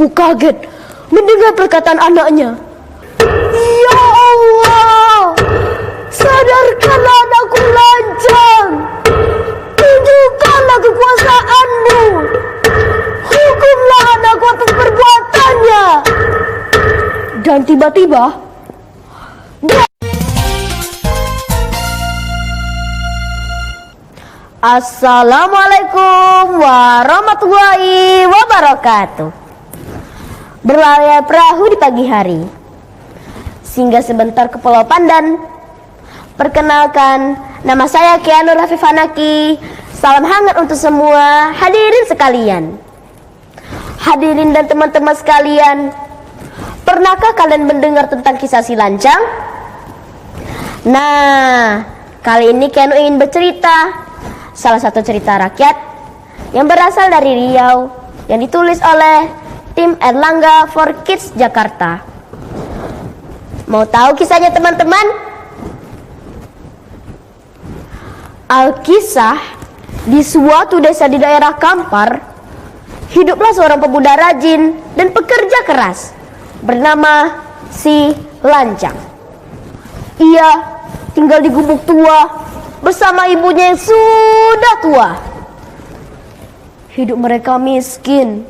Ibu kaget mendengar perkataan anaknya. Ya Allah, sadarkanlah anakku Lancang. Tunjukkanlah kekuasaanmu. Hukumlah anakku atas perbuatannya. Dan tiba-tiba Assalamualaikum warahmatullahi wabarakatuh. Berlayar perahu di pagi hari, singgah sebentar ke Pulau Pandan. Perkenalkan, nama saya Kianur Hafif Hanaki. Salam hangat untuk semua hadirin sekalian. Hadirin dan teman-teman sekalian, pernahkah kalian mendengar tentang kisah si Lancang? Nah, kali ini Kianur ingin bercerita salah satu cerita rakyat yang berasal dari Riau, yang ditulis oleh tim Erlangga for Kids Jakarta. Mau tahu kisahnya teman-teman? Alkisah, di suatu desa di daerah Kampar, hiduplah seorang pemuda rajin dan pekerja keras bernama si Lancang. Ia tinggal di gubuk tua bersama ibunya yang sudah tua. Hidup mereka miskin,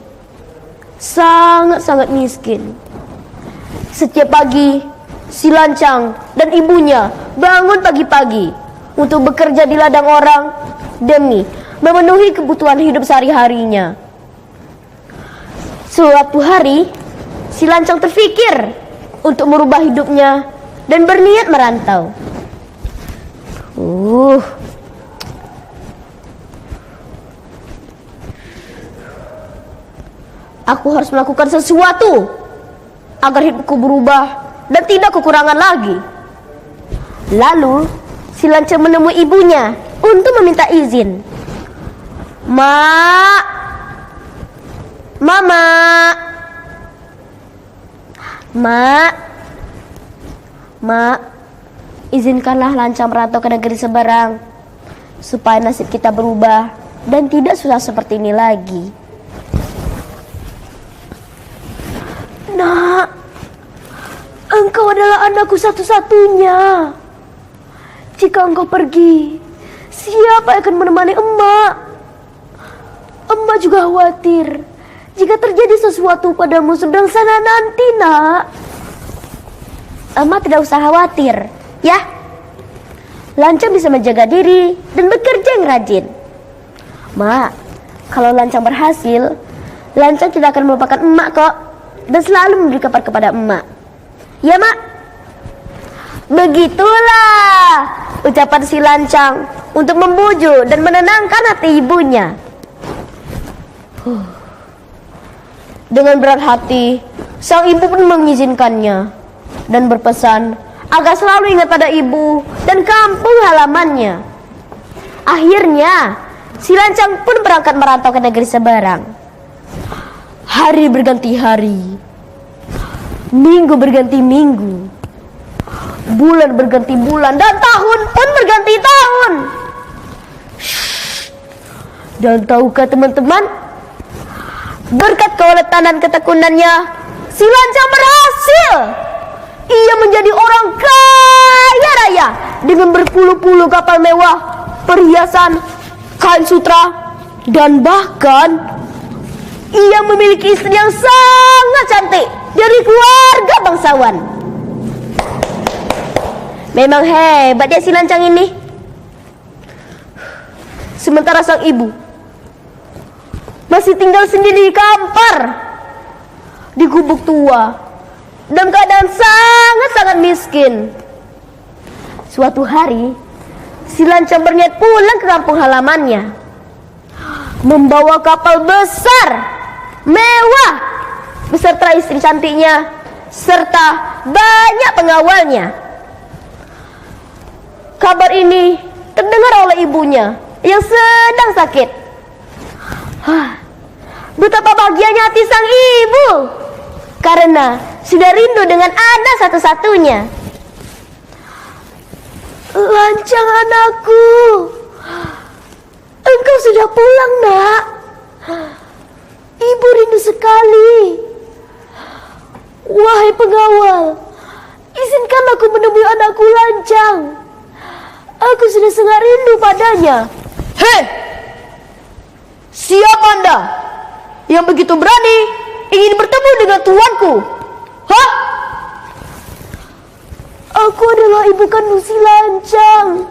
sangat-sangat miskin. Setiap pagi, si Lancang dan ibunya bangun pagi-pagi untuk bekerja di ladang orang demi memenuhi kebutuhan hidup sehari-harinya. Suatu hari, si Lancang terfikir untuk merubah hidupnya dan berniat merantau. Aku harus melakukan sesuatu agar hidupku berubah dan tidak kekurangan lagi. Lalu si Lancang menemui ibunya untuk meminta izin. Mak, Mama, Mak, izinkanlah Lancang merantau ke negeri seberang supaya nasib kita berubah dan tidak susah seperti ini lagi. Nak, engkau adalah anakku satu-satunya. Jika engkau pergi, siapa yang akan menemani emak? Emak juga khawatir jika terjadi sesuatu padamu sedang sana nanti, nak. Emak tidak usah khawatir, ya. Lancang bisa menjaga diri dan bekerja yang rajin. Mak, kalau Lancang berhasil, Lancang tidak akan melupakan emak kok, dan selalu memberi kabar kepada emak. Ya, Mak? Begitulah ucapan si Lancang untuk membujuk dan menenangkan hati ibunya. Dengan berat hati, sang ibu pun mengizinkannya dan berpesan agar selalu ingat pada ibu dan kampung halamannya. Akhirnya, si Lancang pun berangkat merantau ke negeri seberang. Hari berganti hari, minggu berganti minggu, bulan berganti bulan, dan tahun pun berganti tahun. Dan tahukah teman-teman, berkat keuletan dan ketekunannya, si Lancang berhasil. Ia menjadi orang kaya raya dengan berpuluh-puluh kapal mewah, perhiasan, kain sutra, dan bahkan ia memiliki istri yang sangat cantik dari keluarga bangsawan. Memang hebat ya si Lancang ini. Sementara sang ibu masih tinggal sendiri di Kampar, di gubuk tua, dalam keadaan sangat-sangat miskin. Suatu hari, si Lancang berniat pulang ke kampung halamannya, membawa kapal besar, mewah, beserta istri cantiknya, serta banyak pengawalnya. Kabar ini terdengar oleh ibunya yang sedang sakit. Betapa bahagianya hati sang ibu, karena sudah rindu dengan anak satu-satunya. Lancang anakku, engkau sudah pulang, nak. Ibu rindu sekali. Wahai pengawal, izinkan aku menemui anakku Lancang. Aku sudah sangat rindu padanya. Hei! Siapa Anda yang begitu berani ingin bertemu dengan tuanku? Hah? Aku adalah ibu kandung si Lancang.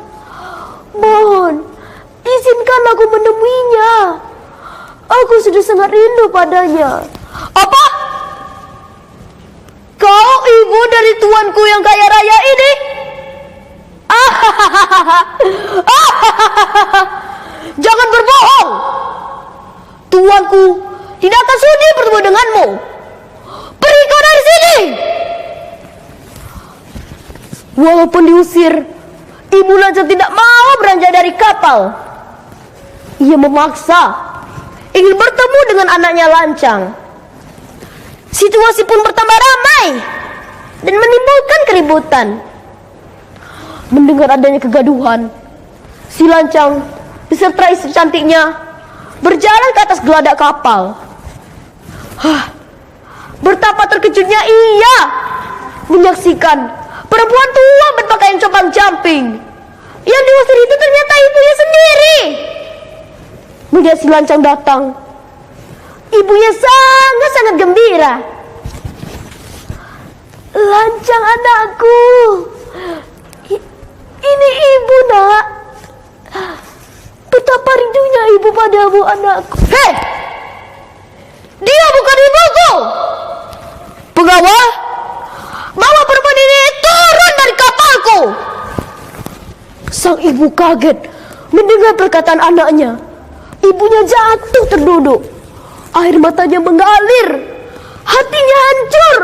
Mohon, izinkan aku menemuinya. Aku sudah sangat rindu padanya. Apa? Kau ibu dari tuanku yang kaya raya ini? Jangan berbohong. Tuanku tidak akan sudi bertemu denganmu. Pergi kau dari sini. Walaupun diusir, Ibu Lancang tidak mau beranjak dari kapal. Ia memaksa ingin bertemu dengan anaknya Lancang. Situasi pun bertambah ramai dan menimbulkan keributan. Mendengar adanya kegaduhan, si Lancang beserta istri cantiknya berjalan ke atas geladak kapal. Betapa terkejutnya ia menyaksikan perempuan tua berpakaian compang-camping. Yang diusir itu ternyata ibunya sendiri. Melihat si Lancang datang, ibunya sangat-sangat gembira. Lancang anakku, ini ibu nak. Betapa rindunya ibu padamu anakku. Hei! Dia bukan ibuku. Pengawal, bawa perempuan ini turun dari kapalku. Sang ibu kaget mendengar perkataan anaknya. Ibunya jatuh terduduk. Air matanya mengalir. Hatinya hancur.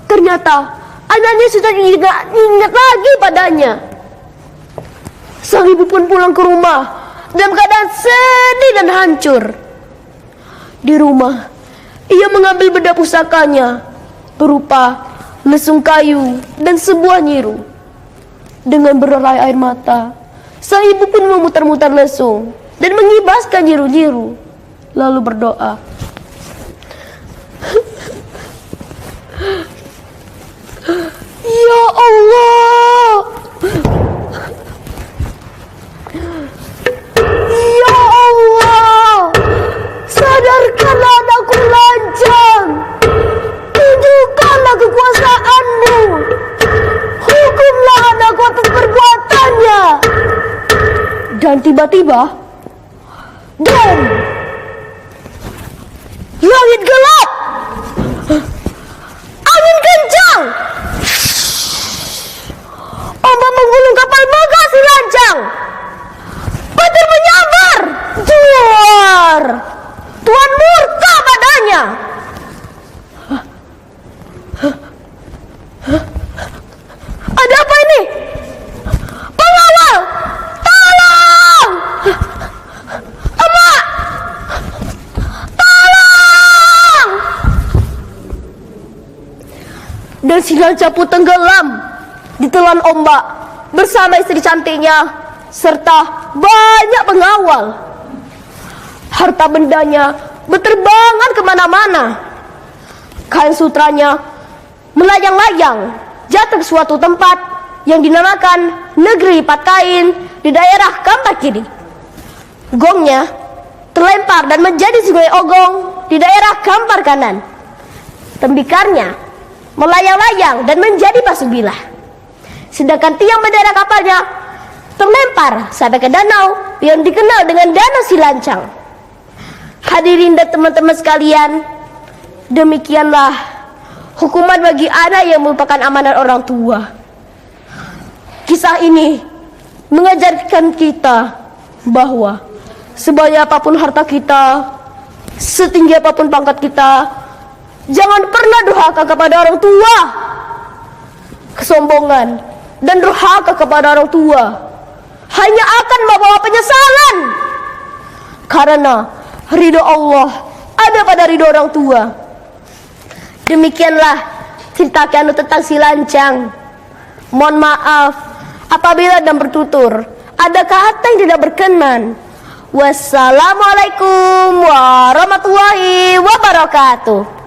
Ternyata anaknya sudah ingat lagi padanya. Sang ibu pun pulang ke rumah dalam keadaan sedih dan hancur. Di rumah, ia mengambil benda pusakanya berupa lesung kayu dan sebuah nyiru. Dengan bererai air mata, sang ibu pun memutar-mutar lesung dan mengibaskan nyiru-nyiru, lalu berdoa. Ya Allah, ya Allah, sadarkanlah anakku Lancang, tunjukkanlah kekuasaan-Mu, hukumlah anakku atas perbuatannya. Dan tiba-tiba, langit gelap, angin kencang, ombak menggulung kapal megah si Lancang. Petir menyambar, duar. Tuhan murka padanya. Ada apa ini? Pengawal, tolong! Emak, tolong! Dan si Lancang pun tenggelam ditelan ombak bersama istri cantiknya serta banyak pengawal. Harta bendanya berterbangan kemana-mana. Kain sutranya melayang-layang jatuh ke suatu tempat yang dinamakan negeri Patkain di daerah Kampar Kiri. Gongnya terlempar dan menjadi sungai Ogong di daerah Kampar Kanan. Tembikarnya melayang-layang dan menjadi Pasubilah. Sedangkan tiang bendera kapalnya terlempar sampai ke danau yang dikenal dengan Danau Si Lancang. Hadirin dan teman-teman sekalian, demikianlah hukuman bagi anak yang merupakan amanat orang tua. Kisah ini mengajarkan kita bahwa sebanyak apapun harta kita, setinggi apapun pangkat kita, jangan pernah durhaka kepada orang tua. Kesombongan dan durhaka kepada orang tua hanya akan membawa penyesalan, karena ridho Allah ada pada ridho orang tua. Demikianlah cerita Kianu tentang si Lancang. Mohon maaf apabila dan bertutur ada kata yang tidak berkenan. Wassalamualaikum warahmatullahi wabarakatuh.